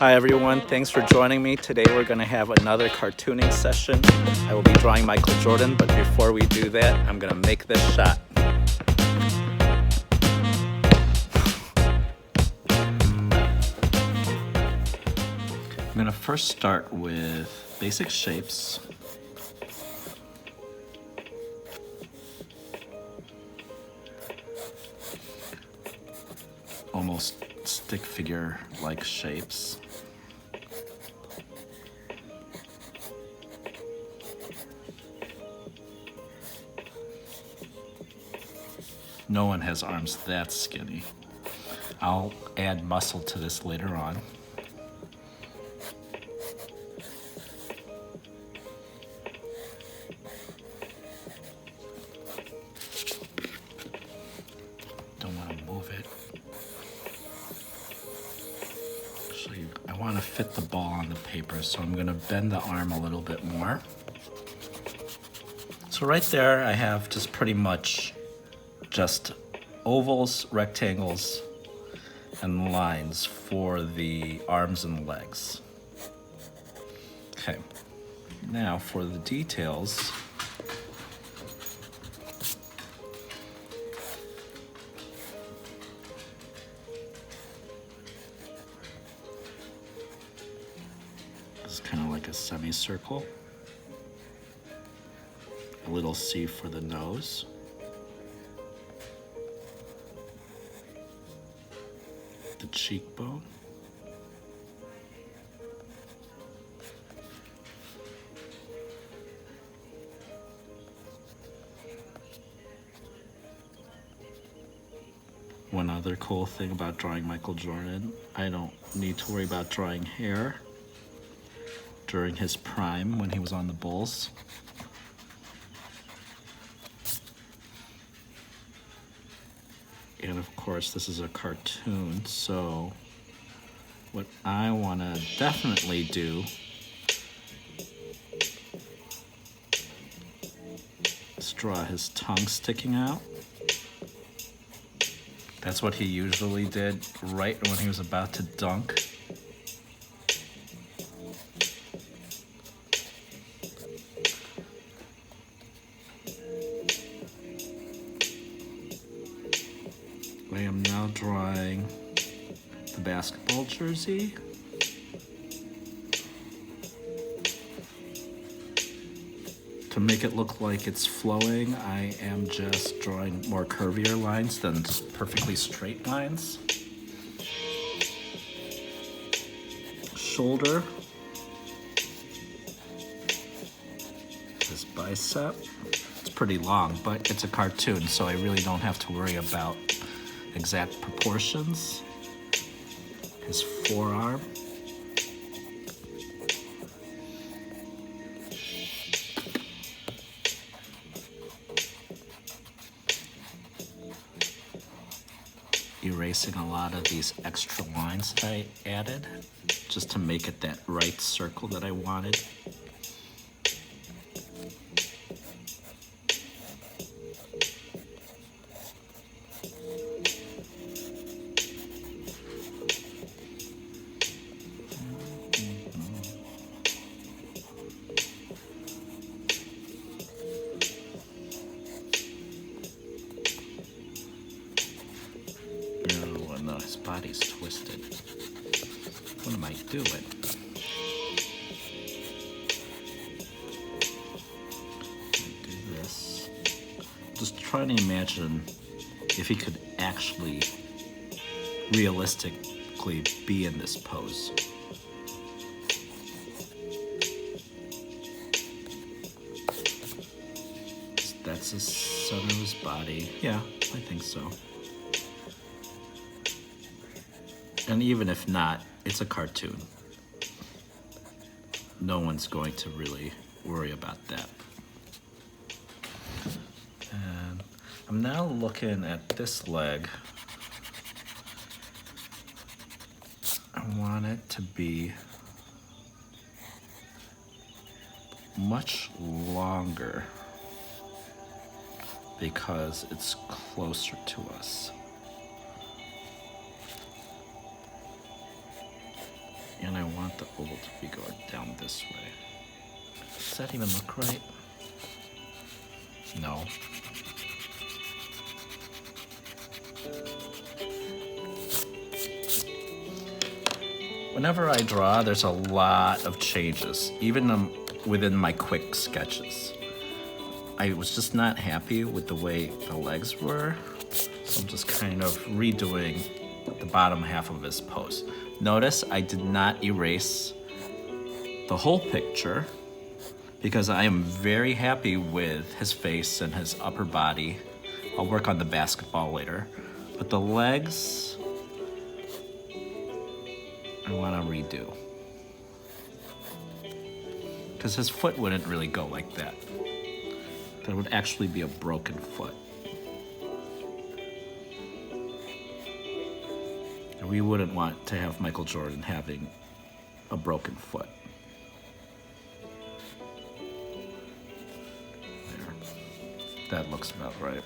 Hi everyone, thanks for joining me. Today we're going to have another cartooning session. I will be drawing Michael Jordan, but before we do that, I'm going to make this shot. I'm going to first start with basic shapes. Almost stick figure-like shapes. No one has arms that skinny. I'll add muscle to this later on. Don't want to move it. Actually, I want to fit the ball on the paper, so I'm going to bend the arm a little bit more. So right there, I have just pretty much just ovals, rectangles, and lines for the arms and legs. Okay, now for the details. It's kind of like a semicircle. A little C for the nose. The cheekbone. One other cool thing about drawing Michael Jordan, I don't need to worry about drawing hair during his prime when he was on the Bulls. And of course, this is a cartoon, so what I want to definitely do is draw his tongue sticking out. That's what he usually did right when he was about to dunk. I am now drawing the basketball jersey. To make it look like it's flowing, I am just drawing more curvier lines than just perfectly straight lines. Shoulder. His bicep. It's pretty long, but it's a cartoon, so I really don't have to worry about exact proportions. His forearm. Erasing a lot of these extra lines that I added just to make it that right circle that I wanted. His body's twisted. What am I doing? Do this. Just trying to imagine if he could actually realistically be in this pose. That's the center of his body. Yeah, I think so. And even if not, it's a cartoon. No one's going to really worry about that. And I'm now looking at this leg. I want it to be much longer because it's closer to us. And I want the oval to be going down this way. Does that even look right? No. Whenever I draw, there's a lot of changes, even within my quick sketches. I was just not happy with the way the legs were, so I'm just kind of redoing the bottom half of his pose. Notice I did not erase the whole picture because I am very happy with his face and his upper body. I'll work on the basketball later, but the legs I want to redo because his foot wouldn't really go like that. That would actually be a broken foot. And we wouldn't want to have Michael Jordan having a broken foot. There. That looks about right.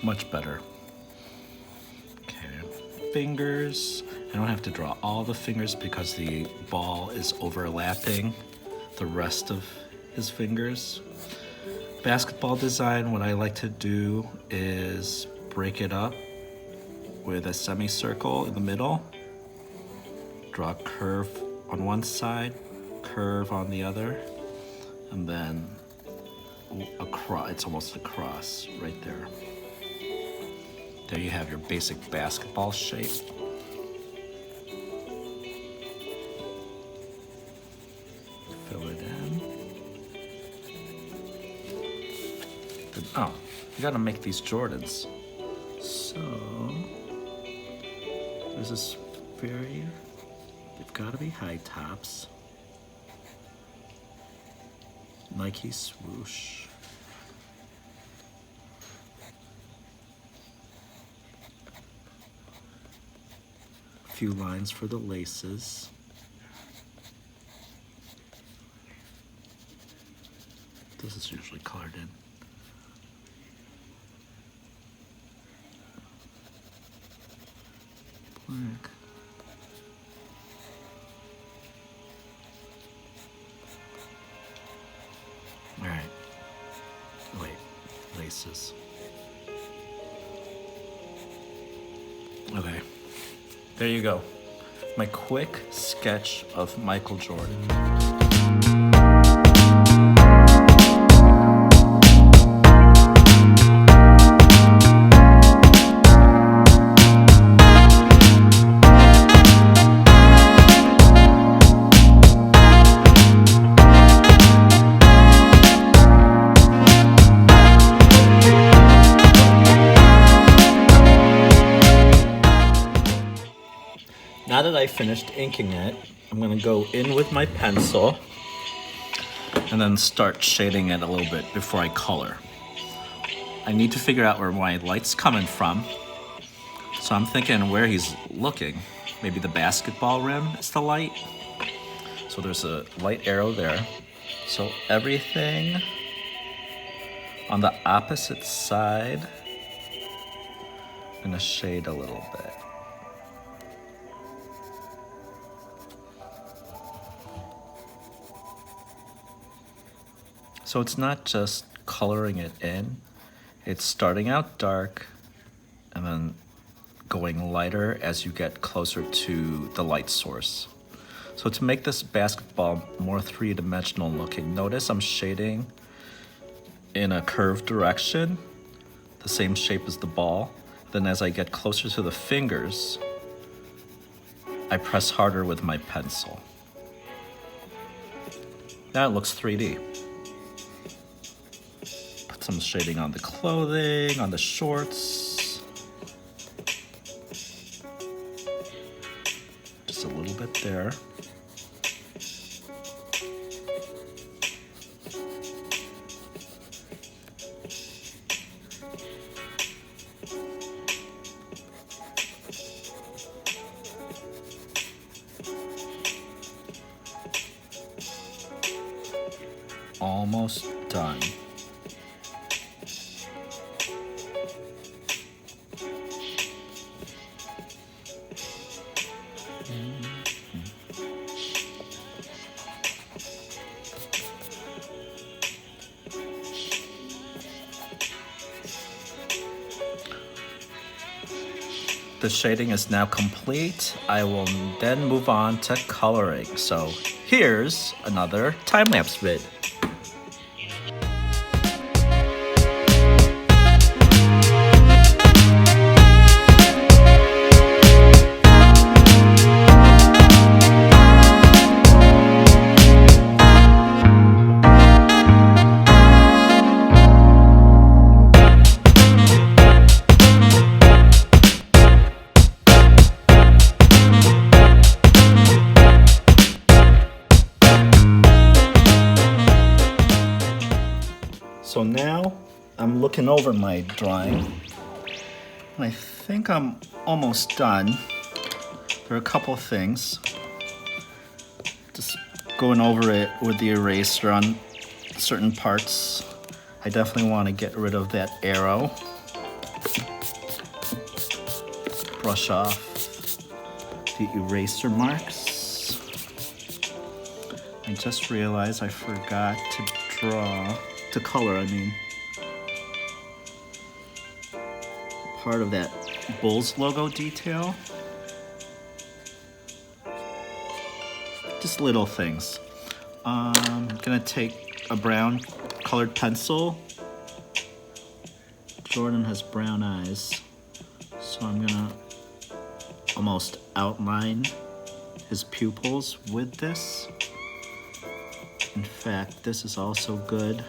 Much better. Okay, fingers. I don't have to draw all the fingers because the ball is overlapping the rest of his fingers. Basketball design, what I like to do is break it up with a semicircle in the middle, draw a curve on one side, curve on the other, and then a cross. It's almost a cross right there. There you have your basic basketball shape. Fill it in. Oh, you gotta make these Jordans. So, there's this they've gotta be high tops. Nike swoosh. Few lines for the laces. This is usually colored in. Black. All right. Wait, laces. Okay. There you go. My quick sketch of Michael Jordan. Now that I finished inking it, I'm gonna go in with my pencil and then start shading it a little bit before I color. I need to figure out where my light's coming from. So I'm thinking where he's looking. Maybe the basketball rim is the light. So there's a light arrow there. So everything on the opposite side, I'm gonna shade a little bit. So it's not just coloring it in, it's starting out dark and then going lighter as you get closer to the light source. So to make this basketball more three-dimensional looking, notice I'm shading in a curved direction, the same shape as the ball. Then as I get closer to the fingers, I press harder with my pencil. Now it looks 3D. Some shading on the clothing, on the shorts. Just a little bit there. almost done. The shading is now complete. I will then move on to coloring. So here's another time-lapse vid. So now I'm looking over my drawing, and I think I'm almost done. There are a couple of things. Just going over it with the eraser on certain parts. I definitely want to get rid of that arrow. Brush off the eraser marks. I just realized I forgot to color, part of that Bulls logo detail. Just little things. I'm gonna take a brown colored pencil. Jordan has brown eyes, so I'm gonna almost outline his pupils with this. In fact, this is also good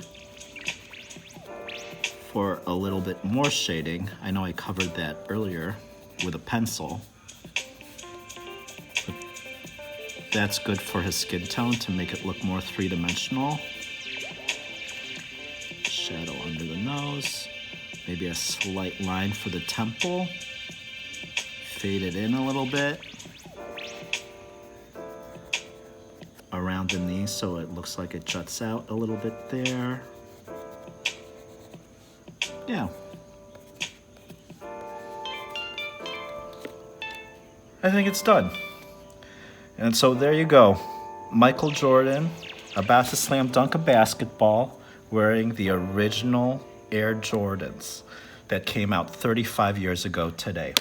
for a little bit more shading. I know I covered that earlier with a pencil, but that's good for his skin tone to make it look more three-dimensional. Shadow under the nose, maybe a slight line for the temple. Fade it in a little bit around the knee so it looks like it juts out a little bit there. Yeah. I think it's done. And so there you go. Michael Jordan about to slam dunk a basketball wearing the original Air Jordans that came out 35 years ago today.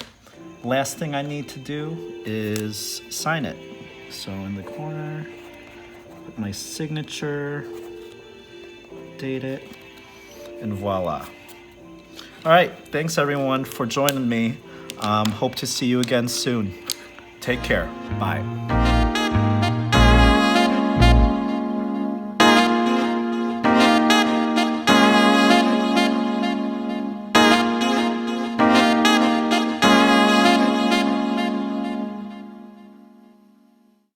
Last thing I need to do is sign it. So in the corner, put my signature, date it, and voila. All right, thanks everyone for joining me. Hope to see you again soon. Take care. Bye.